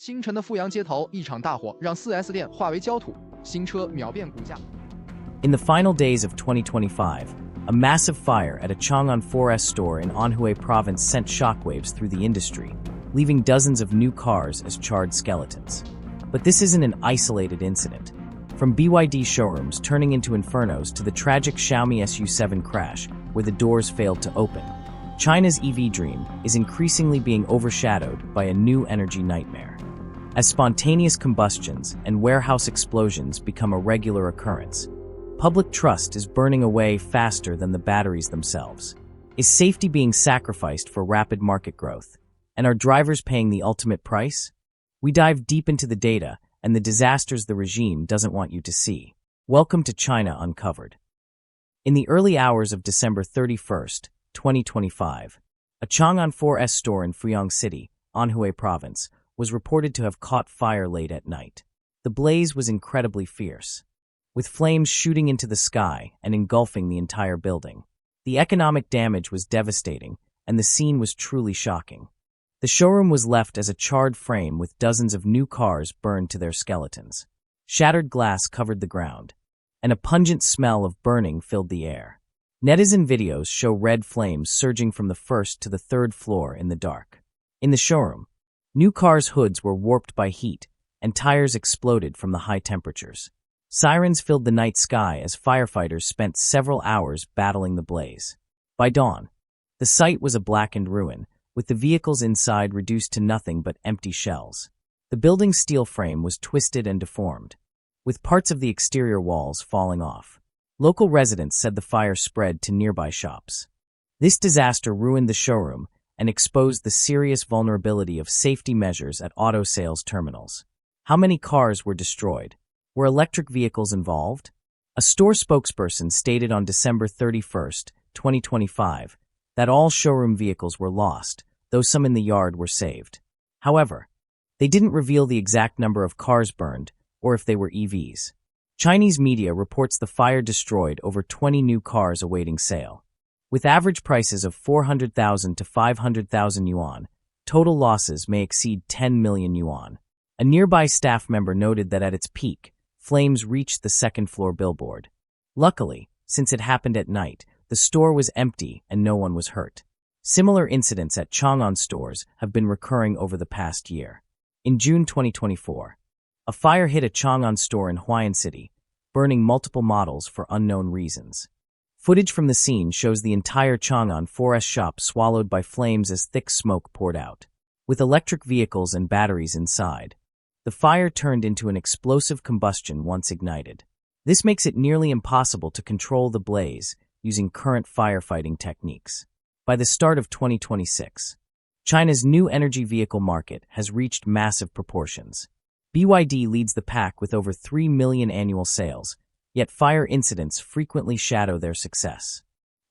星辰的富阳街头，一场大火让 4S 店化为焦土，新车秒变股价。In the final days of 2025, a massive fire at a Changan 4S store in Anhui province sent shockwaves through the industry, leaving dozens of new cars as charred skeletons. But this isn't an isolated incident. From BYD showrooms turning into infernos to the tragic Xiaomi SU7 crash where the doors failed to open, China's EV dream is increasingly being overshadowed by a new energy nightmare. As spontaneous combustions and warehouse explosions become a regular occurrence, public trust is burning away faster than the batteries themselves. Is safety being sacrificed for rapid market growth? And are drivers paying the ultimate price? We dive deep into the data and the disasters the regime doesn't want you to see. Welcome to China Uncovered. In the early hours of December 31st, 2025, a Changan 4S store in Fuyang City, Anhui Province, was reported to have caught fire late at night. The blaze was incredibly fierce, with flames shooting into the sky and engulfing the entire building. The economic damage was devastating, and the scene was truly shocking. The showroom was left as a charred frame with dozens of new cars burned to their skeletons. Shattered glass covered the ground, and a pungent smell of burning filled the air. Netizen videos show red flames surging from the first to the third floor in the dark. In the showroom, new cars' hoods were warped by heat, and tires exploded from the high temperatures. Sirens filled the night sky as firefighters spent several hours battling the blaze. By dawn, the site was a blackened ruin, with the vehicles inside reduced to nothing but empty shells. The building's steel frame was twisted and deformed, with parts of the exterior walls falling off. Local residents said the fire spread to nearby shops. This disaster ruined the showroom and exposed the serious vulnerability of safety measures at auto sales terminals. How many cars were destroyed? Were electric vehicles involved? A store spokesperson stated on December 31st, 2025, that all showroom vehicles were lost, though some in the yard were saved. However, they didn't reveal the exact number of cars burned or if they were EVs. Chinese media reports the fire destroyed over 20 new cars awaiting sale. With average prices of 400,000 to 500,000 yuan, total losses may exceed 10 million yuan. A nearby staff member noted that at its peak, flames reached the second-floor billboard. Luckily, since it happened at night, the store was empty and no one was hurt. Similar incidents at Changan stores have been recurring over the past year. In June 2024, a fire hit a Changan store in Huayan City, burning multiple models for unknown reasons. Footage from the scene shows the entire Changan 4S shop swallowed by flames as thick smoke poured out. With electric vehicles and batteries inside, the fire turned into an explosive combustion once ignited. This makes it nearly impossible to control the blaze using current firefighting techniques. By the start of 2026, China's new energy vehicle market has reached massive proportions. BYD leads the pack with over 3 million annual sales, yet fire incidents frequently shadow their success.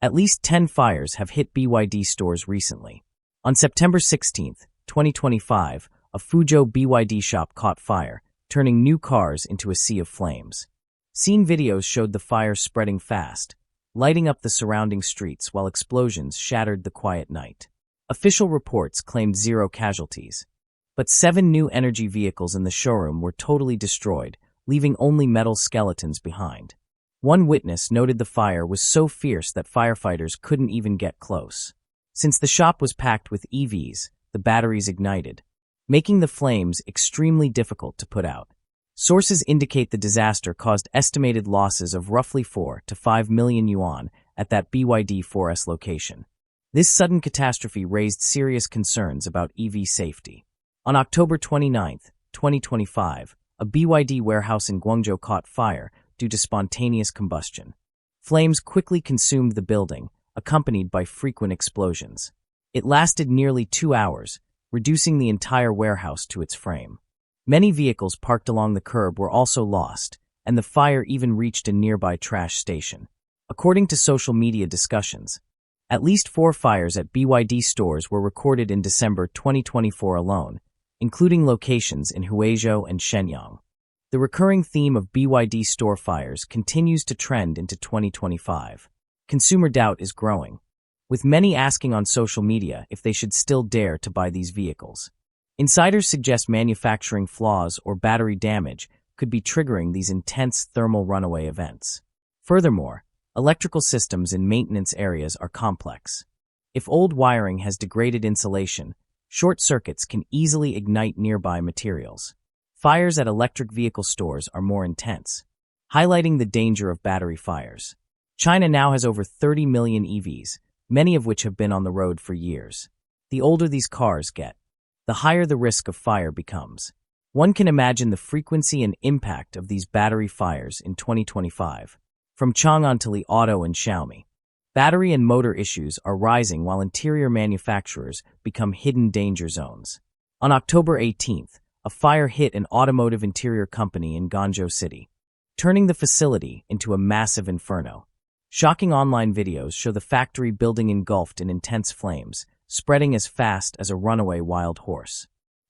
At least 10 fires have hit BYD stores recently. On September 16, 2025, a Fuzhou BYD shop caught fire, turning new cars into a sea of flames. Scene videos showed the fire spreading fast, lighting up the surrounding streets while explosions shattered the quiet night. Official reports claimed 0 casualties, but 7 new energy vehicles in the showroom were totally destroyed, leaving only metal skeletons behind. One witness noted the fire was so fierce that firefighters couldn't even get close. Since the shop was packed with EVs, the batteries ignited, making the flames extremely difficult to put out. Sources indicate the disaster caused estimated losses of roughly 4 to 5 million yuan at that BYD 4S location. This sudden catastrophe raised serious concerns about EV safety. On October 29, 2025, a BYD warehouse in Guangzhou caught fire due to spontaneous combustion. Flames quickly consumed the building, accompanied by frequent explosions. It lasted nearly 2 hours, reducing the entire warehouse to its frame. Many vehicles parked along the curb were also lost, and the fire even reached a nearby trash station. According to social media discussions, at least 4 fires at BYD stores were recorded in December 2024 alone, including locations in Huizhou and Shenyang. The recurring theme of BYD store fires continues to trend into 2025. Consumer doubt is growing, with many asking on social media if they should still dare to buy these vehicles. Insiders suggest manufacturing flaws or battery damage could be triggering these intense thermal runaway events. Furthermore, electrical systems in maintenance areas are complex. If old wiring has degraded insulation, short circuits can easily ignite nearby materials. Fires at electric vehicle stores are more intense, highlighting the danger of battery fires. China now has over 30 million EVs, many of which have been on the road for years. The older these cars get, the higher the risk of fire becomes. One can imagine the frequency and impact of these battery fires in 2025. From Changan to Li Auto and Xiaomi, battery and motor issues are rising while interior manufacturers become hidden danger zones. On October 18th, a fire hit an automotive interior company in Guangzhou City, turning the facility into a massive inferno. Shocking online videos show the factory building engulfed in intense flames, spreading as fast as a runaway wild horse.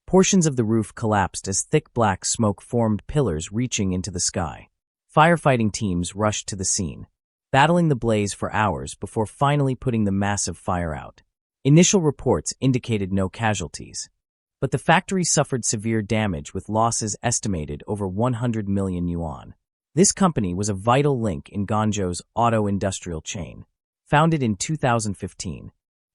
Portions of the roof collapsed as thick black smoke formed pillars reaching into the sky. Firefighting teams rushed to the scene, battling the blaze for hours before finally putting the massive fire out. Initial reports indicated no casualties, but the factory suffered severe damage with losses estimated over 100 million yuan. This company was a vital link in Guangzhou's auto industrial chain. Founded in 2015,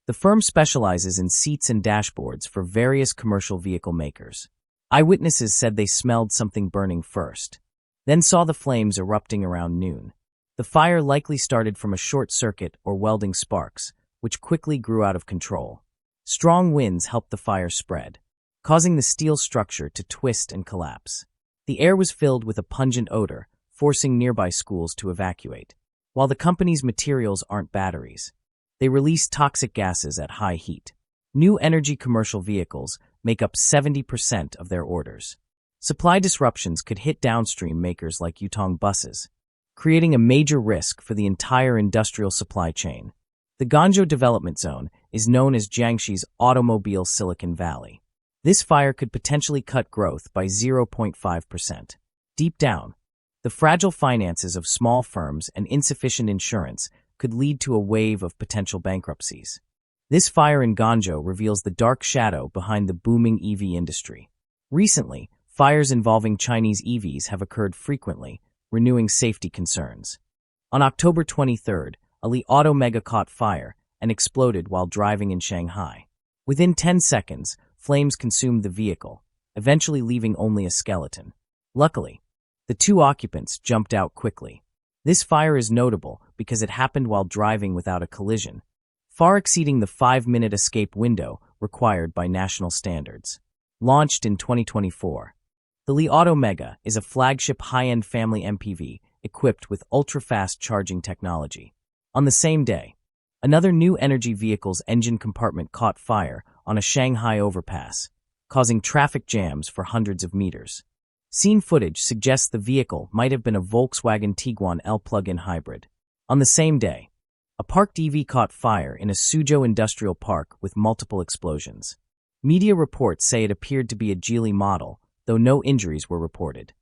the firm specializes in seats and dashboards for various commercial vehicle makers. Eyewitnesses said they smelled something burning first, then saw the flames erupting around noon. The fire likely started from a short circuit or welding sparks, which quickly grew out of control. Strong winds helped the fire spread, causing the steel structure to twist and collapse. The air was filled with a pungent odor, forcing nearby schools to evacuate. While the company's materials aren't batteries, they release toxic gases at high heat. New energy commercial vehicles make up 70% of their orders. Supply disruptions could hit downstream makers like Yutong buses, creating a major risk for the entire industrial supply chain. The Guangzhou Development Zone is known as Jiangxi's Automobile Silicon Valley. This fire could potentially cut growth by 0.5%. Deep down, the fragile finances of small firms and insufficient insurance could lead to a wave of potential bankruptcies. This fire in Guangzhou reveals the dark shadow behind the booming EV industry. Recently, fires involving Chinese EVs have occurred frequently, renewing safety concerns. On October 23rd, a Li Auto Mega caught fire and exploded while driving in Shanghai. Within 10 seconds, flames consumed the vehicle, eventually leaving only a skeleton. Luckily, the two occupants jumped out quickly. This fire is notable because it happened while driving without a collision, far exceeding the 5-minute escape window required by national standards. Launched in 2024, the Li Auto Mega is a flagship high-end family MPV equipped with ultra-fast charging technology. On the same day, another new energy vehicle's engine compartment caught fire on a Shanghai overpass, causing traffic jams for hundreds of meters. Scene footage suggests the vehicle might have been a Volkswagen Tiguan L plug-in hybrid. On the same day, a parked EV caught fire in a Suzhou industrial park with multiple explosions. Media reports say it appeared to be a Geely model, though no injuries were reported.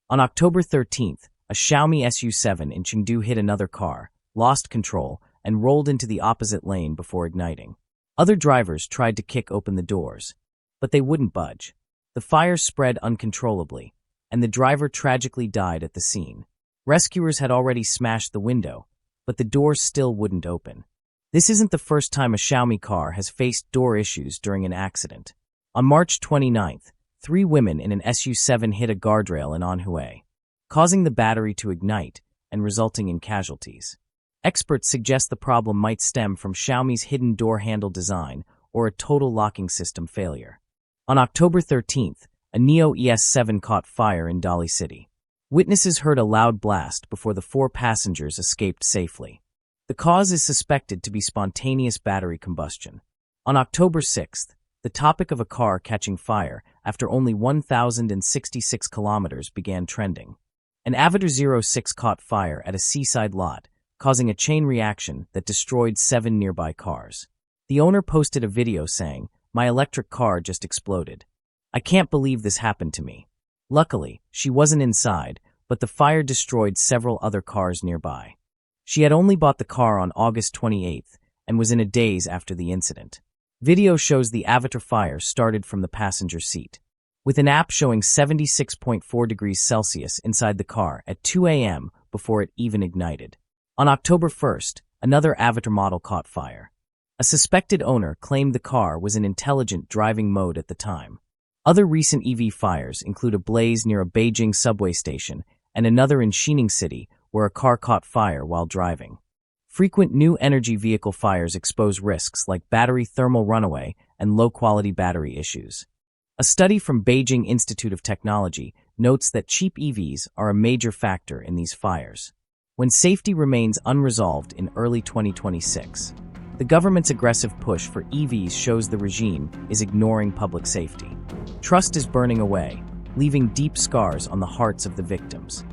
On October 13th, a Xiaomi SU7 in Chengdu hit another car, lost control, and rolled into the opposite lane before igniting. Other drivers tried to kick open the doors, but they wouldn't budge. The fire spread uncontrollably, and the driver tragically died at the scene. Rescuers had already smashed the window, but the doors still wouldn't open. This isn't the first time a Xiaomi car has faced door issues during an accident. On March 29th, 3 women in an SU7 hit a guardrail in Anhui, causing the battery to ignite and resulting in casualties. Experts suggest the problem might stem from Xiaomi's hidden door handle design or a total locking system failure. On October 13th, a Neo ES7 caught fire in Dali City. Witnesses heard a loud blast before the 4 passengers escaped safely. The cause is suspected to be spontaneous battery combustion. On October 6th, the topic of a car catching fire after only 1,066 kilometers began trending. An Avatar 06 caught fire at a seaside lot, causing a chain reaction that destroyed 7 nearby cars. The owner posted a video saying, "My electric car just exploded. I can't believe this happened to me." Luckily, she wasn't inside, but the fire destroyed several other cars nearby. She had only bought the car on August 28th and was in a daze after the incident. Video shows the Avatar fire started from the passenger seat, with an app showing 76.4 degrees Celsius inside the car at 2 a.m. before it even ignited. On October 1st, another Avatar model caught fire. A suspected owner claimed the car was in intelligent driving mode at the time. Other recent EV fires include a blaze near a Beijing subway station and another in Xining City where a car caught fire while driving. Frequent new energy vehicle fires expose risks like battery thermal runaway and low-quality battery issues. A study from Beijing Institute of Technology notes that cheap EVs are a major factor in these fires. When safety remains unresolved in early 2026, the government's aggressive push for EVs shows the regime is ignoring public safety. Trust is burning away, leaving deep scars on the hearts of the victims.